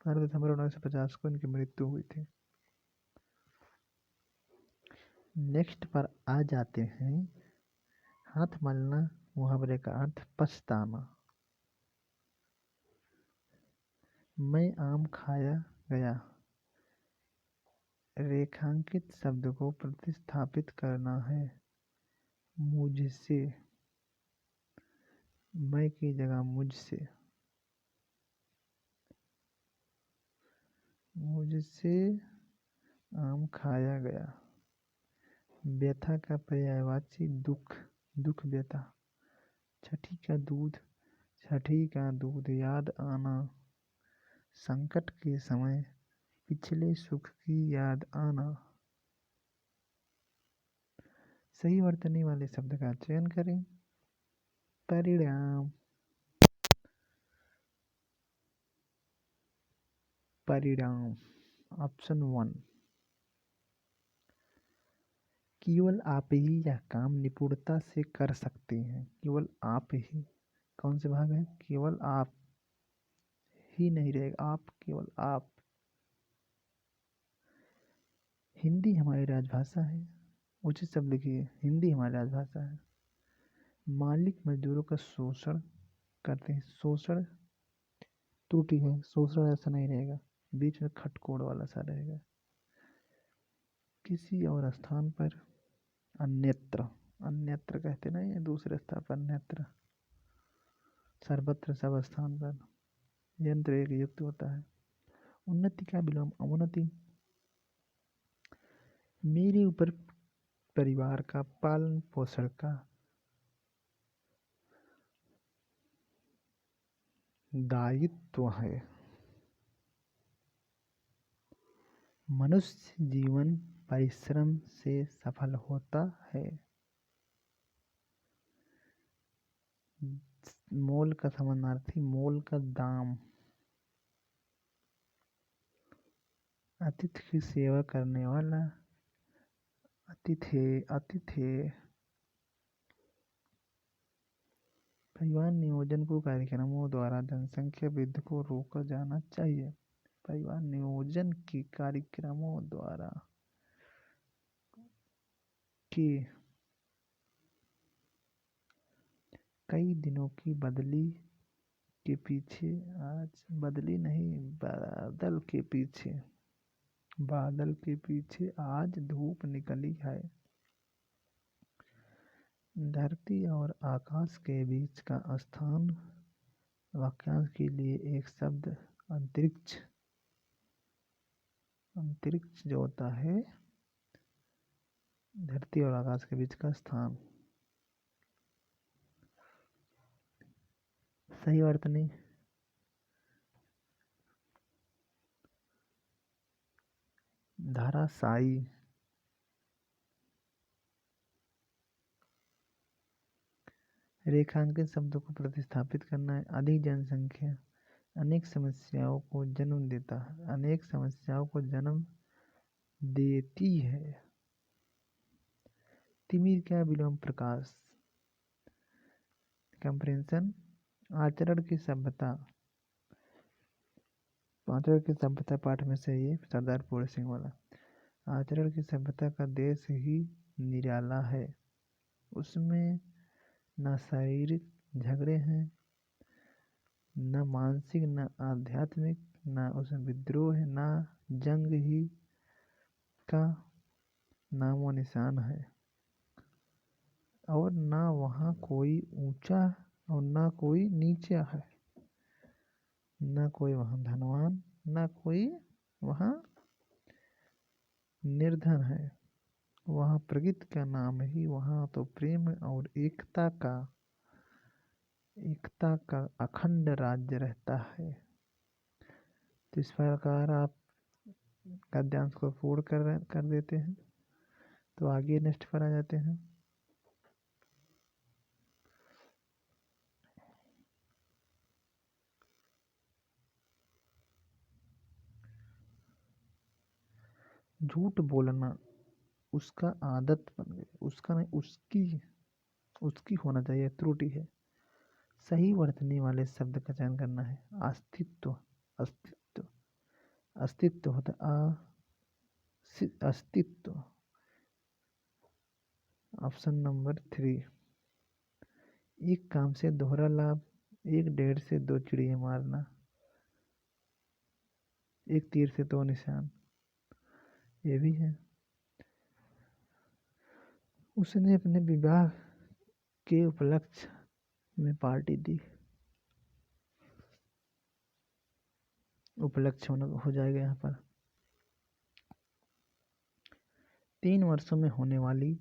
15 दिसंबर 1950 को इनकी मृत्यु हुई थी। नेक्स्ट पर आ जाते हैं। हाथ मलना मुहावरे का अर्थ पछताना। मैं आम खाया गया। रेखांकित शब्द को प्रतिस्थापित करना है। मुझसे, मैं की जगह मुझसे। मुझसे आम खाया गया। व्यथा का पर्यायवाची दुख, दुख व्यथा। छठी का दूध याद आना। संकट के समय पिछले सुख की याद आना। सही वर्तनी वाले शब्द का चयन करें। परिणाम ऑप्शन 1। केवल आप ही यह काम निपुणता से कर सकते हैं। केवल आप ही, कौन से भाग है? केवल आप ही नहीं रहेगा, आप, केवल आप। हिंदी हमारी राजभाषा है। उचित शब्द लिखिए, हिंदी हमारी राजभाषा है। मालिक मजदूरों का शोषण करते हैं। शोषण त्रुटि है, शोषण ऐसा नहीं रहेगा, बीच में खटकोड़ वाला सा रहेगा। किसी और स्थान पर अन्यत्र, अन्यत्र कहते ना, ये दूसरे स्थान पर अन्यत्र। सर्वत्र, सब स्थान पर। यंत्र एक युक्त होता है। उन्नति का विलोम अवनति। मेरे ऊपर परिवार का पालन पोषण का दायित्व है। मनुष्य जीवन परिश्रम से सफल होता है। मोल का समानार्थी मोल का दाम। अतिथि की सेवा करने वाला अतिथि अतिथि। परिवार नियोजन को कार्यक्रमों द्वारा जनसंख्या वृद्धि को रोका जाना चाहिए। परिवार नियोजन के कार्यक्रमों द्वारा के कई दिनों की बदली के पीछे आज बदली नहीं बादल के पीछे आज धूप निकली है। धरती और आकाश के बीच का स्थान वाक्यांश के लिए एक शब्द अंतरिक्ष जो होता है धरती और आकाश के बीच का स्थान। सही वर्तनी धाराशायी। रेखांकित शब्दों को प्रतिस्थापित करना है। अधिक जनसंख्या अनेक समस्याओं को जन्म देता है। अनेक समस्याओं को जन्म देती है। तिमिर क्या विलोम प्रकाश। कंप्रेंशन आचरण की सभ्यता पाठ में से ये सरदार पूर्ण सिंह वाला। आचरण की सभ्यता का देश ही निराला है। उसमें न शारीरिक झगड़े हैं, न मानसिक, न आध्यात्मिक, न उसमें विद्रोह है, न जंग ही का नामो निशान है, और न वहाँ कोई ऊंचा और न कोई नीचा है, न कोई वहाँ धनवान न कोई वहाँ निर्धन है। वहाँ प्रकृति का नाम ही वहाँ तो प्रेम और एकता का अखंड राज्य रहता है। तो इस प्रकार आप गद्यांश को पूर्ण कर देते हैं। तो आगे नेक्स्ट पर आ जाते हैं। झूठ बोलना उसका आदत बन गई। उसका नहीं उसकी होना चाहिए, त्रुटि है। सही वर्तनी वाले शब्द का चयन करना है। अस्तित्व होता अस्तित्व। Option number 3। एक काम से दोहरा लाभ। एक डेढ़ से दो चिड़िया मारना। एक तीर से दो निशान, ये भी है। उसने अपने विवाह के उपलक्ष्य में पार्टी दी। उपलक्ष्य हो जाएगा यहाँ पर। 3 वर्षों में होने वाली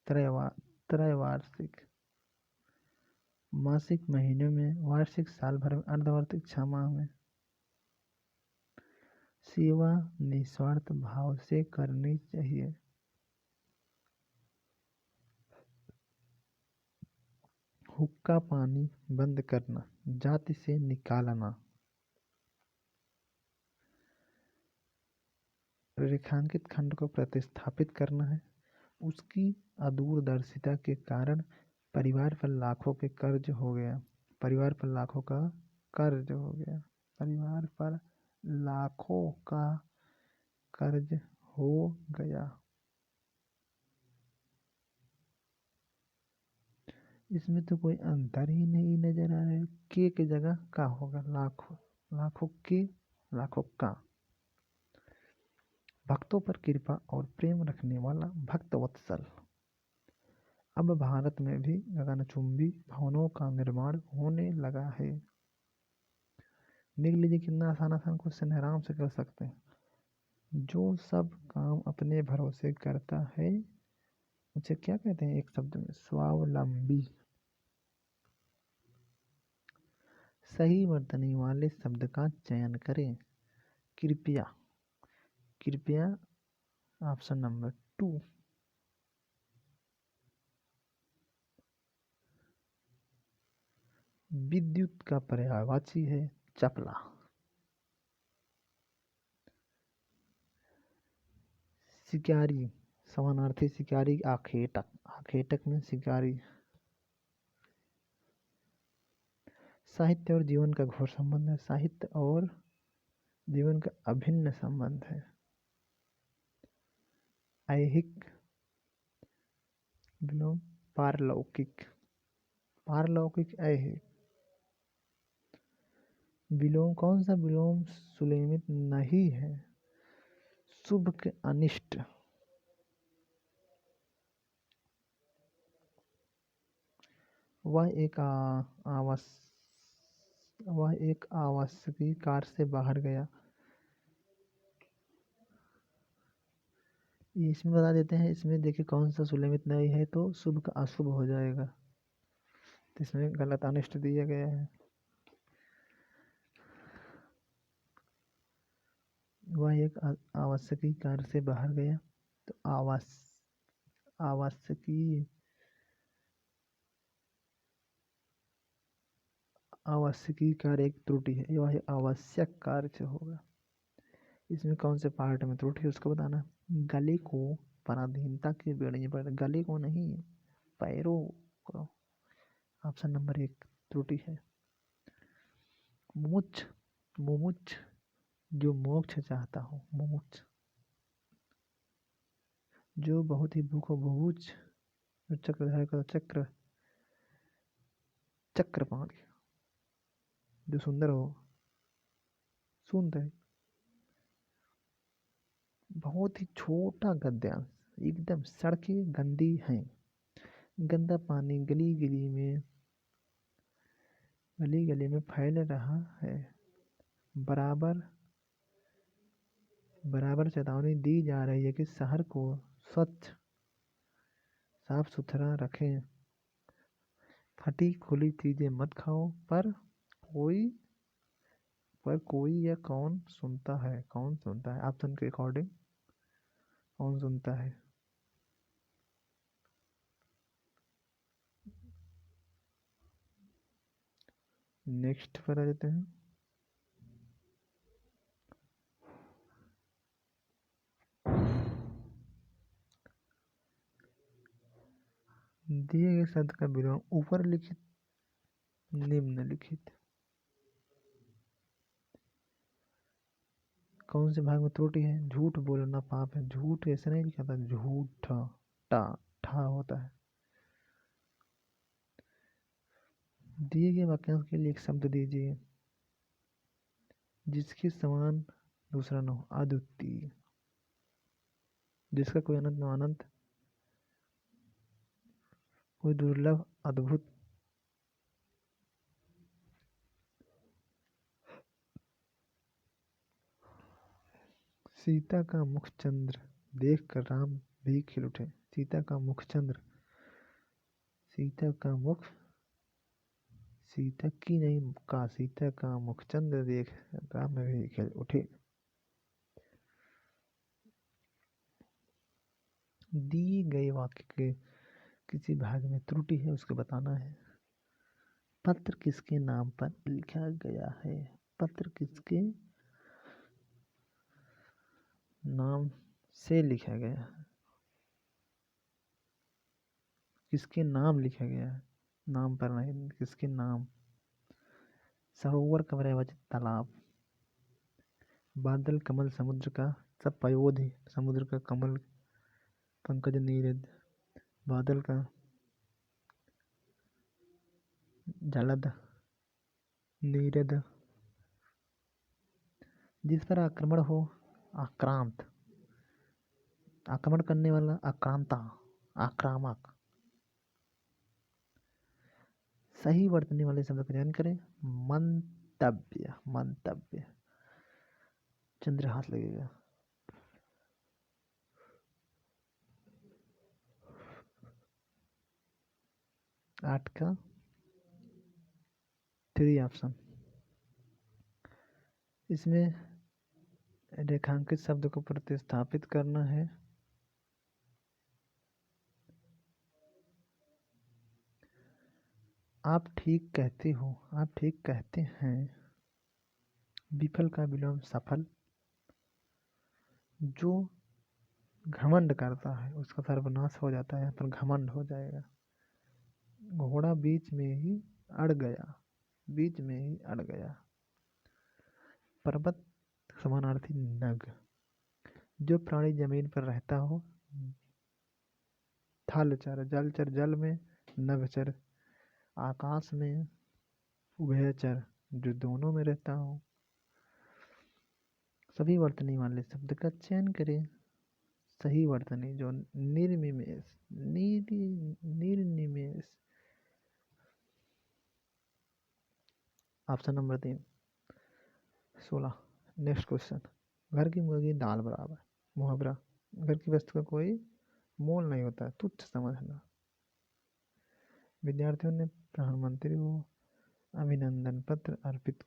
त्रैवार्षिक, मासिक महीनों में, वार्षिक साल भर में, अर्धवार्षिक 6 माह में। सेवा निस्वार्थ भाव से करनी चाहिए। हुक्का पानी बंद करना, जाति से निकालना। रेखांकित खंड को प्रतिस्थापित करना है। उसकी अदूरदर्शिता के कारण परिवार पर लाखों का कर्ज हो गया। परिवार पर लाखों का कर्ज हो गया। इसमें तो कोई अंतर ही नहीं नजर आ रहा है। के जगह का होगा। लाखों का। भक्तों पर कृपा और प्रेम रखने वाला भक्त वत्सल। अब भारत में भी गगनचुंबी भवनों का निर्माण होने लगा है। देख लीजिए कितना आसान क्वेश्चन है, आराम से कर सकते हैं। जो सब काम अपने भरोसे करता है उसे क्या कहते हैं? एक शब्द में स्वावलंबी। सही वर्तनी वाले शब्द का चयन करें। कृपया ऑप्शन नंबर 2। विद्युत का पर्यायवाची है चपला। शिकारी समानार्थी शिकारी आखेटक, आखेटक में शिकारी। साहित्य और जीवन का घोर संबंध है, साहित्य और जीवन का अभिन्न संबंध है। ऐहिक विलोम पारलौकिक, पारलौकिक ऐहिक। विलोम कौन सा विलोम सुलेमित नहीं है? शुभ के अनिष्ट। वह एक आवश्यकी कार से बाहर गया। इसमें बता देते हैं, इसमें देखिए कौन सा सुलेमित नहीं है तो शुभ का अशुभ हो जाएगा, तो इसमें गलत अनिष्ट दिया गया है। वह एक आवश्यकी कार से बाहर गया, तो आवश्यकी कार्य एक त्रुटि है, वह आवश्यक कार्य से होगा। इसमें कौन से पार्ट में त्रुटि है उसको बताना। गले को पराधीनता की बेड़ी में पड़, गले को नहीं पैरों को। ऑप्शन नंबर 1 त्रुटि है। मुमुच, मुमुच जो मोक्ष चाहता हो, मुमुच। जो बहुत ही भूखो, भुभुज जो चक्रधारी का चक्र, चक्रपाणी जो सुंदर हो, सुंदर। बहुत ही छोटा गद्यांश, एकदम सड़कें गंदी हैं, गंदा पानी गली गली में फैल रहा है। बराबर चेतावनी दी जा रही है कि शहर को स्वच्छ साफ सुथरा रखें। फटी खुली चीजें मत खाओ, पर कोई या कौन सुनता है? कौन सुनता है? ऑप्शन के अकॉर्डिंग कौन सुनता है? नेक्स्ट पर आ जाते हैं। दिए गए शब्द का विलोम ऊपर लिखित, निम्नलिखित कौन से भाग में त्रुटि है? झूठ बोलना पाप है, झूठ ऐसे नहीं लिखा था, झूठ टा ठा होता है। दिए गए वाक्यांश के लिए एक शब्द दीजिए जिसके समान दूसरा न हो। अद्वितीय, जिसका कोई अनंत न अनंत, कोई दुर्लभ, अद्भुत। सीता का मुख चंद्र देखकर राम भी खिल उठे। सीता का मुख चंद्र, सीता का मुख, सीता की नहीं का, सीता का मुख चंद्र देख राम भी खिल उठे। दिए गए वाक्य के किसी भाग में त्रुटि है उसको बताना है। पत्र किसके नाम पर लिखा गया है? पत्र किसके नाम से लिखा गया है? किसके नाम लिखा गया है? नाम पर नहीं, किसके नाम। सरोवर का पर्यायवाची तालाब। बादल कमल समुद्र का, सब पयोधि समुद्र का, कमल पंकज नीरद, बादल का जलद नीरद। जिस पर आक्रमण हो आक्रांत, आक्रमण करने वाला आक्रांता, आक्रामक। सही वर्तने वाले शब्द का चयन करें। मंतव्य, मंतव्य चंद्र हाथ लगेगा। 8 का 3 ऑप्शन। इसमें रेखांकित शब्द को प्रतिस्थापित करना है। आप ठीक कहते हो, आप ठीक कहते हैं। विफल का विलोम सफल। जो घमंड करता है उसका सर्वनाश हो जाता है, पर घमंड हो जाएगा। घोड़ा बीच में ही अड़ गया, बीच में ही अड़ गया। पर्वत समानार्थी नग। जो प्राणी जमीन पर रहता हो, थलचर जलचर जल में, नभचर आकाश में, उभयचर जो दोनों में रहता हो। सभी वर्तनी वाले शब्द का चयन करें। सही वर्तनी जो निर्निमेष, निर्निमेष। Option number 3 16। Next question. घर की मुर्गी दाल बराबर। मुहावरा। घर की वस्तु का कोई मोल नहीं होता, तुच्छ समझना। विद्यार्थियों ने प्रधानमंत्री को अभिनंदन पत्र अर्पित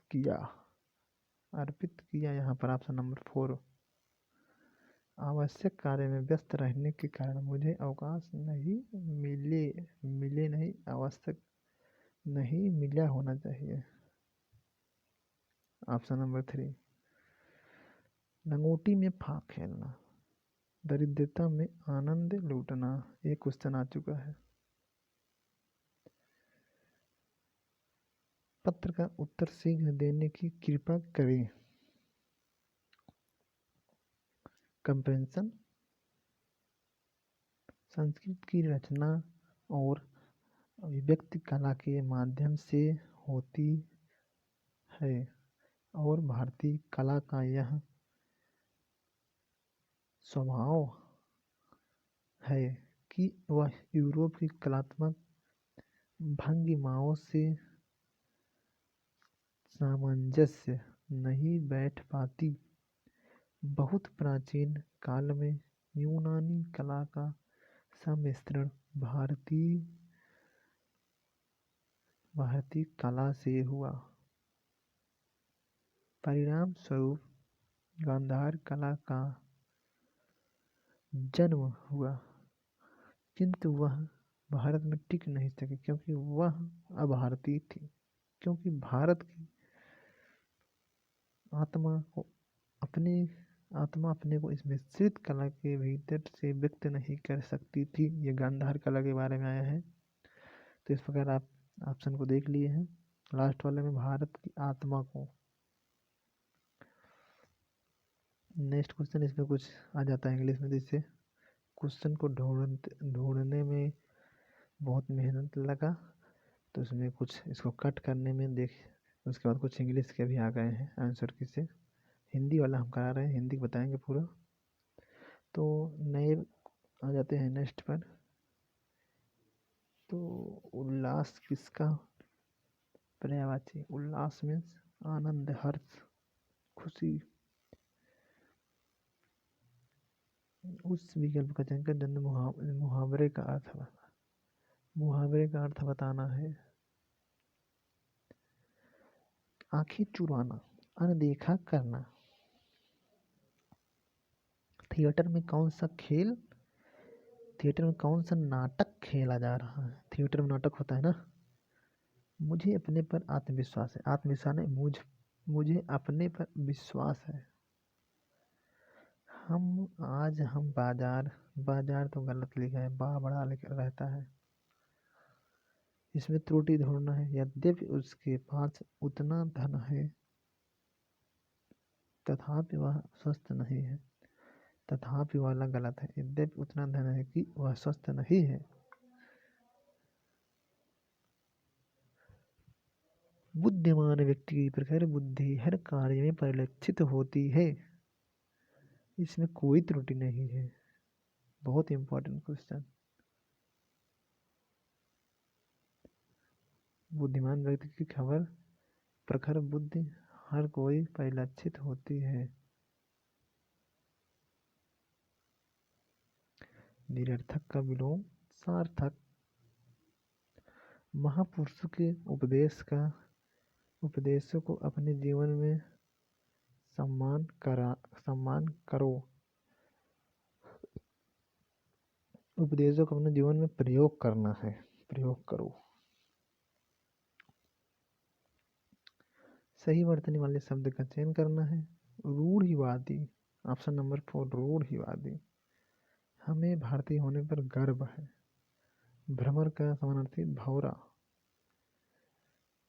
किया। यहाँ पर ऑप्शन नंबर 4। आवश्यक कार्य में व्यस्त रहने के कारण मुझे अवकाश नहीं मिले नहीं, आवश्यक नहीं मिला होना चाहिए। Option number 3। लंगोटी में फाक खेलना। दरिद्रता में आनंद लूटना। ये क्वेश्चन आ चुका है। पत्र का उत्तर शीघ्र देने की कृपा करें। कंप्रेंशन। संस्कृत की रचना और अभिव्यक्ति कला के माध्यम से होती है, और भारतीय कला का यह स्वभाव है कि वह यूरोप की कलात्मक भंगिमाओं से सामंजस्य नहीं बैठ पाती। बहुत प्राचीन काल में यूनानी कला का सम्मिश्रण भारतीय कला से हुआ। परिणाम स्वरूप गांधार कला का जन्म हुआ, किंतु वह भारत में टिक नहीं सकी क्योंकि वह अभारतीय थी। क्योंकि भारत की आत्मा अपने को इस मिश्रित कला के भीतर से व्यक्त नहीं कर सकती थी। ये गांधार कला के बारे में आया है। तो इस प्रकार आप ऑप्शन को देख लिए हैं। लास्ट वाले में भारत की आत्मा को। नेक्स्ट क्वेश्चन इसमें कुछ आ जाता है इंग्लिश में, जिससे क्वेश्चन को ढूंढने में बहुत मेहनत लगा, तो उसमें कुछ इसको कट करने में उसके बाद कुछ इंग्लिश के भी आ गए हैं आंसर की से। हिंदी वाला हम करा रहे हैं, हिंदी बताएंगे पूरा। तो नए आ जाते हैं नेक्स्ट पर। तो उल्लास किसका पर्यायवाची? उल्लास मीन्स आनंद, हर्ष, खुशी। उस विकल्प का चयन कर मुहावरे का अर्थ बताना है। आंखें चुराना, अनदेखा करना। थिएटर में कौन सा नाटक खेला जा रहा है? थिएटर में नाटक होता है ना। मुझे अपने पर आत्मविश्वास है। आत्मविश्वास नहीं, मुझे अपने पर विश्वास है। हम बाजार तो गलत लिखा है, बड़ा लिखा रहता है। इसमें त्रुटि ढूंढना है। यद्यपि उसके पास उतना धन है तथापि वह स्वस्थ नहीं है। तथापि वाला गलत है। यद्यपि उतना धन है कि वह स्वस्थ नहीं है। बुद्धिमान व्यक्ति की प्रखर बुद्धि हर कार्य में परिलक्षित होती है। इसमें कोई त्रुटि नहीं है। बहुत इंपॉर्टेंट क्वेश्चन। बुद्धिमान व्यक्ति की प्रखर बुद्धि हर कोई परिलक्षित होती है। निरर्थक का विलोम सार्थक। महापुरुषों के उपदेशों को अपने जीवन में सम्मान करो। उपदेशों को अपने जीवन में प्रयोग करना है। प्रयोग करो। सही वर्तनी वाले शब्द का चयन करना है। रूढ़िवादी, ऑप्शन नंबर 4 रूढ़िवादी। हमें भारतीय होने पर गर्व है। भ्रमर का समानार्थी भौरा।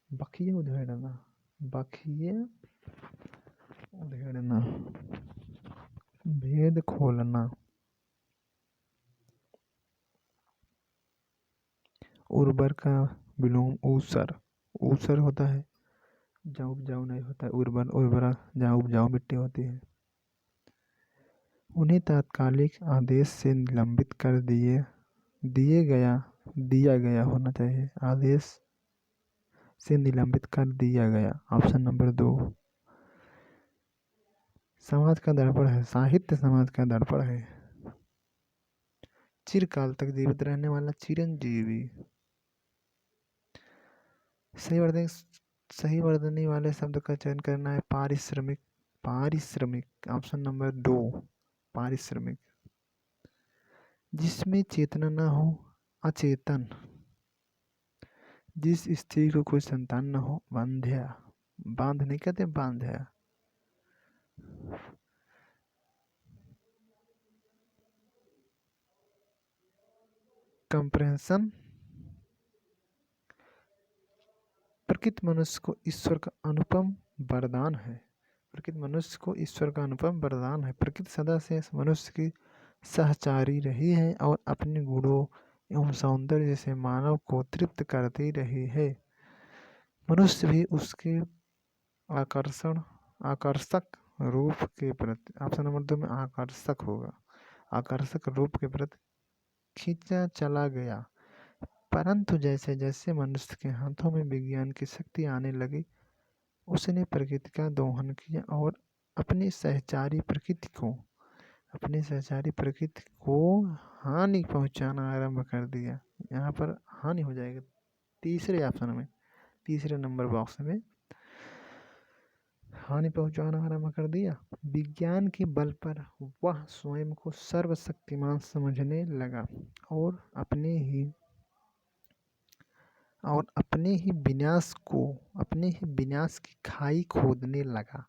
बखिए उधेड़ना, बखिए उधेड़ना, भेद खोलना। उर्वर का विलोम ऊसर। ऊसर होता है जहाँ उपजाऊ नहीं होता है, उर्वर उर्वरा जहाँ उपजाऊ मिट्टी होती है। उन्हें तात्कालिक आदेश से निलंबित कर दिया गया होना चाहिए। आदेश से निलंबित कर दिया गया, ऑप्शन नंबर 2। समाज का दर्पण है, साहित्य समाज का दर्पण है। चिरकाल तक जीवित रहने वाला, चिरंजीवी। सही वर्तनी वाले शब्द का चयन करना है। पारिश्रमिक, पारिश्रमिक, ऑप्शन नंबर 2 पारिश्रमिक। जिसमें चेतना न हो, अचेतन। जिस स्त्री को कोई संतान न हो, बांध्या। बांध नहीं कहते, बांध्या। कंप्रेंशन, प्रकृत मनुष्य को ईश्वर का अनुपम वरदान है। प्रकृत मनुष्य को ईश्वर का अनुपम वरदान है। प्रकृति सदा से मनुष्य की सहचारी रही है और अपने गुणों एवं सौंदर्य से मानव को तृप्त करती रही है। मनुष्य भी उसके आकर्षक रूप के प्रति, ऑप्शन नंबर 2 में आकर्षक होगा, आकर्षक रूप के प्रति खींचा चला गया। परंतु जैसे जैसे मनुष्य के हाथों में विज्ञान की शक्ति आने लगी, उसने प्रकृति का दोहन किया और अपनी सहचारी प्रकृति को हानि पहुंचाना आरंभ कर दिया। यहाँ पर हानि हो जाएगा तीसरे ऑप्शन में, तीसरे नंबर बॉक्स में हानि पहुंचाना आरंभ कर दिया। विज्ञान के बल पर वह स्वयं को सर्वशक्तिमान समझने लगा और अपने ही विनाश की खाई खोदने लगा।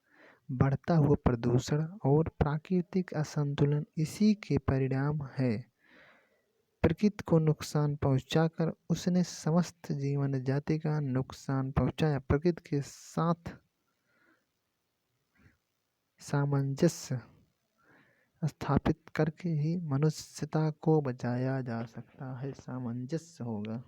बढ़ता हुआ प्रदूषण और प्राकृतिक असंतुलन इसी के परिणाम है। प्रकृति को नुकसान पहुंचाकर उसने समस्त जीवन जाति का नुकसान पहुंचाया। प्रकृति के साथ सामंजस्य स्थापित करके ही मनुष्यता को बचाया जा सकता है। सामंजस्य होगा।